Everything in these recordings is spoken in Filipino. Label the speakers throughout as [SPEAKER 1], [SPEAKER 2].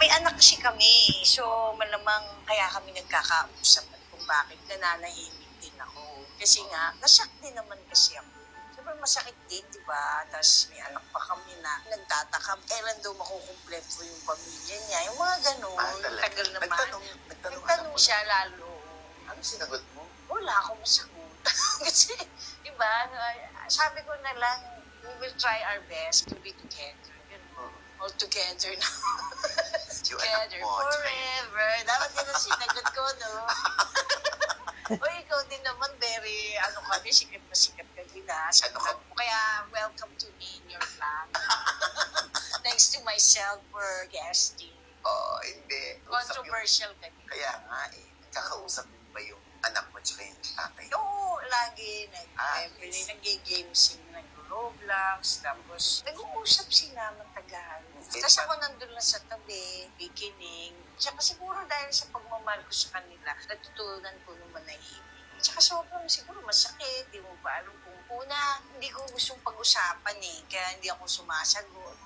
[SPEAKER 1] May anak kasi kami. So, malamang kaya kami nagkakausap at kung bakit nananahimik din ako. Kasi nga, nasyak din naman kasi ako. Siyempre masakit din, di ba? Tapos may anak pa kami na nagtataka. Kailan daw makukumpleto yung pamilya niya? Yung mga ganun. Tagal naman. Nagtanong siya lalo.
[SPEAKER 2] Ano sinagot mo?
[SPEAKER 1] Wala akong masagot. Kasi, di ba, sabi ko na lang, we will try our best to be together. All together na. Together forever. Dapat yun ang sinagot ko, no? O ikaw din naman, very, sikat na sikat ka din, ha? Kaya, welcome to me in your vlog. Thanks to myself for guesting.
[SPEAKER 2] Hindi.
[SPEAKER 1] Controversial ka din.
[SPEAKER 2] Kaya nga, kakausap mo ba yung anak mo tsaka yung tatay?
[SPEAKER 1] Oo, lagi. Nag-games, nag-roblox, tapos nag-uusap sila matagal. Tapos ako nandun lang sa tabi, kikinig. Tsaka siguro dahil sa pagmamahal ko sa kanila, natutunan ko nung manahimik. Tsaka sobrang siguro masakit, di mo ba alam kung una, hindi ko gustong pag-usapan kaya hindi ako sumasagot.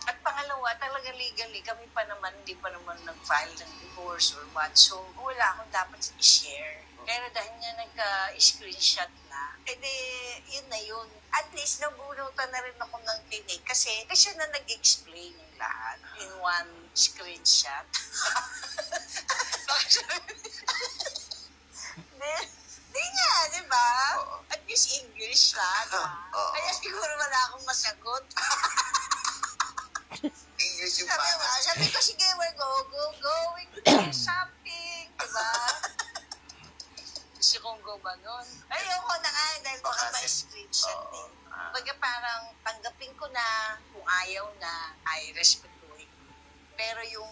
[SPEAKER 1] At pangalawa, talaga legally, kami pa naman, hindi pa naman nag-file ng divorce or what. So, wala akong dapat i-share. Pero dahil nga nagka-screenshot na, yun na yun. At least, nabunutan na rin ako ng tinig kasi siya na nag-explain yung lahat in one screenshot. Di nga, di ba? At least English siya. Kaya siguro wala akong masagot.
[SPEAKER 2] English yung parang.
[SPEAKER 1] Sabi ko, sige, we're going to shopping, diba? Gusto kong gumanon. Ayoko na nga, dahil baka ma-screenshot din. Baga parang tanggapin ko na, kung ayaw na, ay respetuhin. Pero yung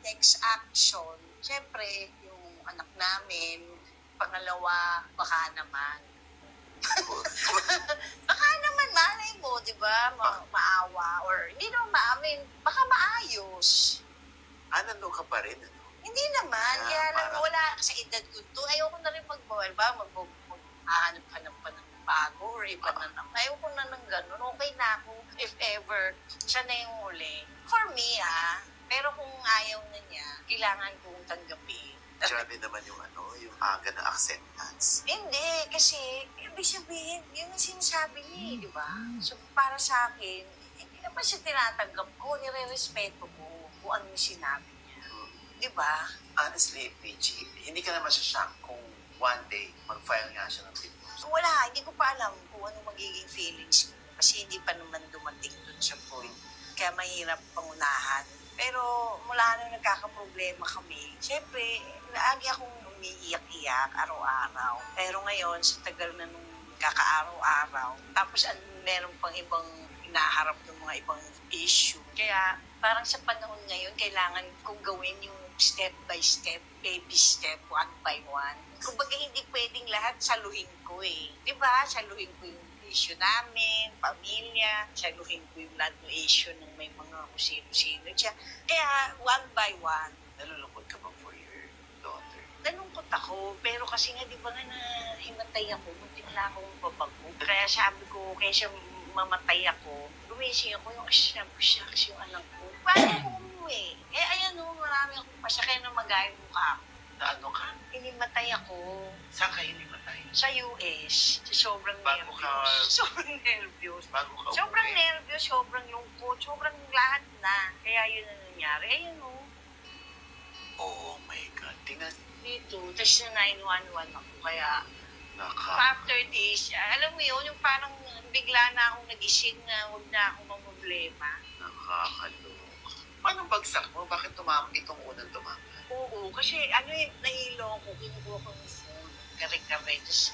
[SPEAKER 1] next action, syempre, yung anak namin, pangalawa, baka naman. Baka naman, malay mo, di ba? Maawa, or hindi naman maamin, baka maayos.
[SPEAKER 2] Nandun ka pa rin, ano?
[SPEAKER 1] Hindi naman, kaya lang wala sa edad ko to. Ayoko na rin mag-bawal ba? Maghahanap-hanap pa ng bago or iba na naman. Ayoko na ng ganun. Okay na ako. If ever, siya na yung huli. For me, pero kung ayaw na niya, kailangan kong tanggapin.
[SPEAKER 2] Grabe naman yung yung aga ng acceptance.
[SPEAKER 1] Hindi, kasi ibig sabihin, yun ang sinasabi niya, di ba? So, para sa akin, hindi naman siya tinatanggap ko, nire-respeto ko kung ano yung sinabi niya. Di ba?
[SPEAKER 2] Honestly, PG, hindi ka naman siya shock kung one day mag-file nga siya ng divorce.
[SPEAKER 1] Wala, hindi ko pa alam kung ano magiging feelings ko. Kasi hindi pa naman dumating dun sa point. Kaya mahirap pangunahan. Pero mula nung nagkakaproblema kami, syempre, lagi akong umiiyak-iyak araw-araw. Pero ngayon, sa tagal na nung kaka-araw-araw, tapos meron pang ibang hinaharap ng mga ibang issue. Kaya parang sa panahon ngayon, kailangan kong gawin yung step by step, baby step, one by one. Kumbaga hindi pwedeng lahat saluhin ko Diba? Saluhin ko yung issue namin, pamilya, saluhin ko yung lahat ng issue ng may mga kusino-sino siya. Kaya one by one.
[SPEAKER 2] Nalulungkot ka ba for your daughter?
[SPEAKER 1] Nalungkot ako, pero kasi nga di ba nga nahimatay ako, muntik na akong babago. Kaya sabi ko, kaysa mamatay ako, gumising ako yung shucks yung anak ko. Paano ako umuwi? Ayan marami akong pasya, kaya na magayang mukha ako.
[SPEAKER 2] Na ano ka?
[SPEAKER 1] Hinimatay ako.
[SPEAKER 2] Saan ka hinimatay?
[SPEAKER 1] Sa US. Sobrang
[SPEAKER 2] Bago
[SPEAKER 1] nervyos. Sobrang nervyos.
[SPEAKER 2] Bago ka
[SPEAKER 1] Sobrang nervyos, sobrang lungkot, sobrang lahat na. Kaya yun ang nangyari. Ayun
[SPEAKER 2] Oh my God. Tingnan.
[SPEAKER 1] Dito, tapos na 911 ako. Kaya
[SPEAKER 2] Naka.
[SPEAKER 1] after this, alam mo yun, yung parang bigla na akong nagising na huwag na akong mamroblema.
[SPEAKER 2] Nakakalok. Paano bagsak mo? Bakit itong unang tumama?
[SPEAKER 1] Oo, kasi nahilo ko, kinukuha ko ng food, kare-kare, tapos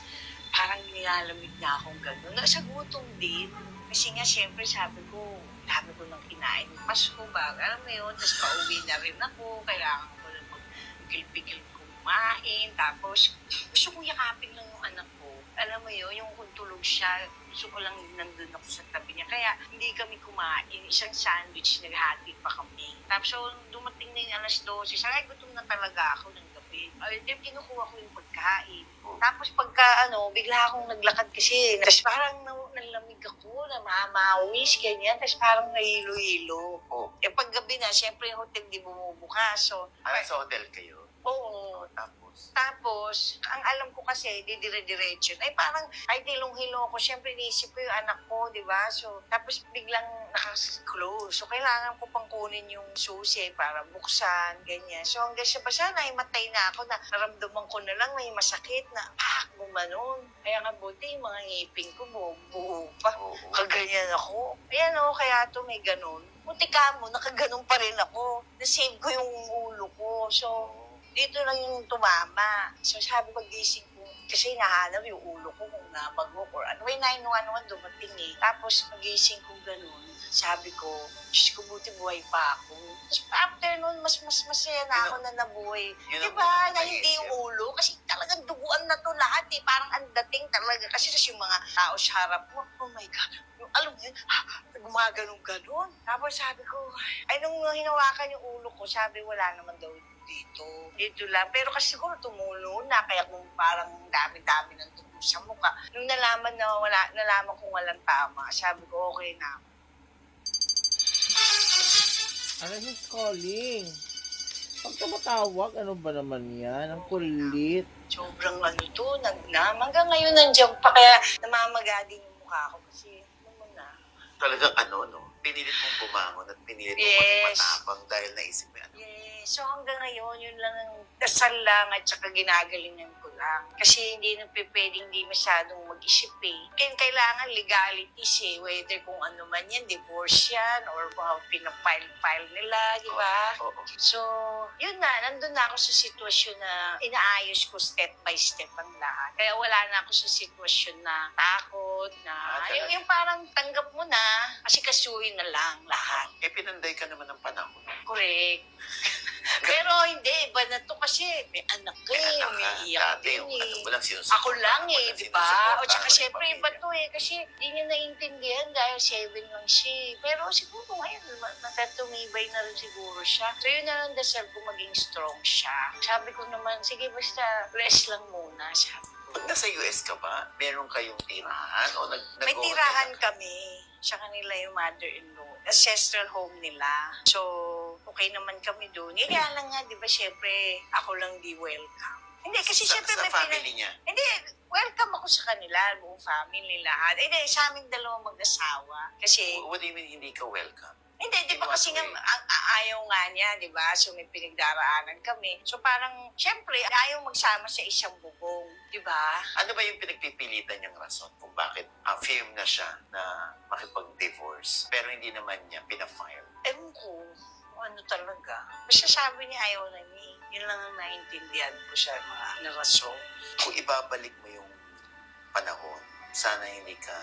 [SPEAKER 1] parang nilalamig na akong gano'n. Sa gutom din. Kasi nga, siyempre, sabi ko, dami ko nang kinain. Pasko ba? Alam mo yun, tapos pauwi na rin ako, kailangan ko na mag-pigil kumain, tapos gusto kong yakapin lang yung anak ko. Alam mo yun, yung kung tulog siya, gusto ko lang nandun ako sa tabi niya. Kaya hindi kami kumain, isang sandwich, naghati pa kami. Tapos so, dumating na yung alas 12, sabi gutom na talaga ako ng gabi. pagkain. Ay, di, kinukuha ko yung pagkain. Tapos pagka bigla akong naglakad kasi. Tapos parang nalamig ako, namamawis, ganyan. Tapos parang nahilo-hilo.
[SPEAKER 2] Oh.
[SPEAKER 1] Eh paggabi na, syempre yung hotel di bumubukas. So,
[SPEAKER 2] Sa hotel kayo?
[SPEAKER 1] oo.
[SPEAKER 2] Tapos?
[SPEAKER 1] Tapos, ang alam ko kasi, dire-diretso. Ay, parang, ay, hilong-hilo ko. Siyempre, iniisip ko yung anak ko, di ba? So, tapos biglang naka-close. So, kailangan ko pang kunin yung susi para buksan, ganyan. So, hanggang sa basa, naimatay na ako na naramdaman ko na lang may masakit na, gumanon. Kaya nga buti, yung mga ngipin ko, buo pa.
[SPEAKER 2] Oo.
[SPEAKER 1] Kaganyan ako. Ayan kaya to may ganon. Buti ka mo, nakaganon pa rin ako. Na-save ko yung ulo ko. So, dito lang yung tumama. So sabi ko, gising ko, kasi nahanap yung ulo ko kung nabagok or ano. May 911 dumating eh. Tapos magising ko ganun. Sabi ko, Diyos ko, buti buhay pa ako. Tapos after nun, mas masaya na ako na nabuhay. Diba? Na hindi yung ulo. Kasi talagang duguan na to lahat eh. Parang ang dating talaga. Kasi yung mga tao sa harap mo, oh my God. Yung, alam mo yun, gumaganong-ganon. Tapos sabi ko, ay nung hinawakan yung ulo ko, sabi wala naman daw dito lang. Pero kasi siguro tumulo na, kaya kung parang dami-dami ng dugo sa mukha. Nung nalaman kong walang tama, sabi ko, okay na.
[SPEAKER 3] Ano yung calling? Pag tumatawag, ano ba naman yan? Ang kulit.
[SPEAKER 1] Sobrang to, nagnam. Hanggang ngayon nandiyan pa, kaya namamaga din yung mukha ko kasi, na.
[SPEAKER 2] Talagang pinilit mong bumangon at pinilit mong maging matapang dahil naisip mo yan.
[SPEAKER 1] Yes. So hanggang ngayon, yun lang ang dasal lang at saka ginagalingan ko lang. Kasi hindi na pwedeng hindi masyadong mag-isip eh. Kailangan legalities eh. Whether kung ano man yan, divorce yan, or pinapile nila, di ba?
[SPEAKER 2] Oo.
[SPEAKER 1] So, yun na. Nandun na ako sa sitwasyon na inaayos ko step by step ang lahat. Kaya wala na ako sa sitwasyon na takot, na yung parang tanggap mo na, kasi kasuhin na lang lahat.
[SPEAKER 2] Pinanday ka naman ng panahon.
[SPEAKER 1] Correct. Pero hindi, iba na to kasi may anak ka eh, umiiyak din eh. Ako lang eh, di ba? O tsaka syempre iba to eh, kasi di niya naiintindihan dahil 7 lang siya. Pero siguro ngayon, natatumibay na rin siguro siya. So yun na lang dasal ko, maging strong siya. Sabi ko naman, sige basta rest lang muna, sabi ko.
[SPEAKER 2] Pag nasa US ka ba, meron kayong tirahan o
[SPEAKER 1] May tirahan kami sa kanila yung mother-in-law. Ancestral home nila. So, okay naman kami doon. Kaya lang nga, di ba, syempre, ako lang di welcome. Hindi, kasi syempre
[SPEAKER 2] sa
[SPEAKER 1] may
[SPEAKER 2] family niya?
[SPEAKER 1] Hindi, welcome ako sa kanila, buong family lahat. Hindi, sa aming dalawang mag-asawa. Kasi,
[SPEAKER 2] What do you mean hindi ka welcome?
[SPEAKER 1] hindi, di ba kasi nga, ayaw nga niya, di ba? So, may pinagdaraanan kami. So, parang, syempre, ayaw magsama sa isang bubong, di ba?
[SPEAKER 2] Ano ba yung pinagpipilitan niyang rason kung bakit firm na siya na makipag-divorce pero hindi naman niya pinafile?
[SPEAKER 1] Ewan ko, ano talaga. Basta sabi niya, ayaw na niya. Yun lang ang naintindihan ko sa mga narason.
[SPEAKER 2] Kung ibabalik mo yung panahon, sana hindi ka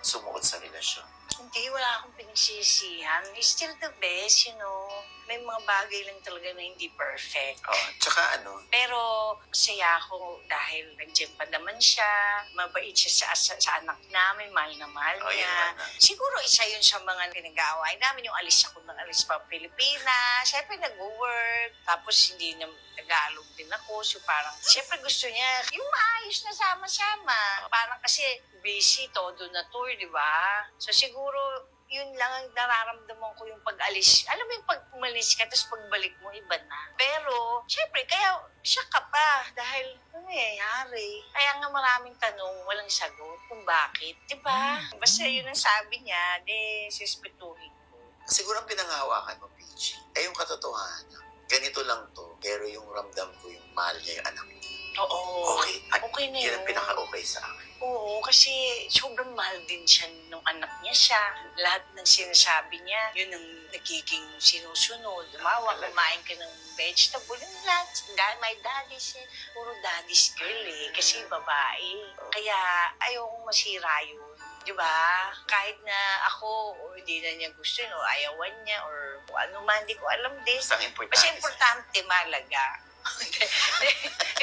[SPEAKER 2] sumuot sa relasyon.
[SPEAKER 1] Hindi, wala akong pinagsisihan. It's still the best, you know. May mga bagay lang talaga na hindi perfect.
[SPEAKER 2] Tsaka
[SPEAKER 1] Pero masaya ako dahil nandiyan pa naman siya. Mabait siya sa anak namin. Mahal na mahal niya. Siguro isa yun sa mga pinag-aaway namin. Yung alis ako ng alis pa Pilipinas. Siyempre nag-work. Tapos hindi na Tagalog din ako. So parang, siyempre gusto niya yung maayos na sama-sama. Parang kasi busy, todo na tour, di ba? So siguro, yun lang ang nararamdaman ko yung pag-alis. Alam mo yung pag umalis ka, tapos pagbalik mo, iba na. Pero, syempre, kaya siya ka pa. Dahil, ano nangyayari? Kaya nga maraming tanong, walang sagot kung bakit. Diba? Basta yun ang sabi niya, sispetuhin ko.
[SPEAKER 2] Siguro ang pinanghawakan mo, PG, ay yung katotohanan. Ganito lang to, pero yung ramdam ko yung mahal niya yung anak niya.
[SPEAKER 1] Oo.
[SPEAKER 2] Okay.
[SPEAKER 1] Okay na
[SPEAKER 2] yun.
[SPEAKER 1] yun.
[SPEAKER 2] Ang pinaka-okay sa akin.
[SPEAKER 1] Oo, kasi sobrang mahal din siya nung anak niya siya. Lahat ng sinasabi niya, yun ang nagiging sinusunod. Umawa, kumain ka ng vegetable. Yung lahat, my daddy's puro daddy's girl eh, kasi babae. Kaya ayokong masira yun. Diba? Kahit na ako, o hindi na niya gusto yun, o ayawan niya, or ano man, hindi ko alam din. Basta importante, malaga.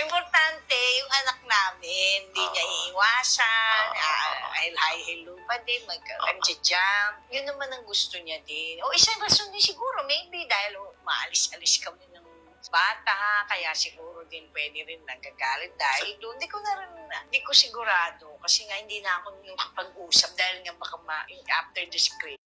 [SPEAKER 1] Importante yung anak namin, hindi niya iiwasan, hi hello pa din, mag-jam. Yun naman ang gusto niya din. O isang rason din siguro, maybe dahil maalis-alis kami ng bata, kaya siguro din pwede rin nagagalit dahil doon. Hindi ko sigurado kasi nga hindi na ako yung kapag-usap dahil nga baka after the script.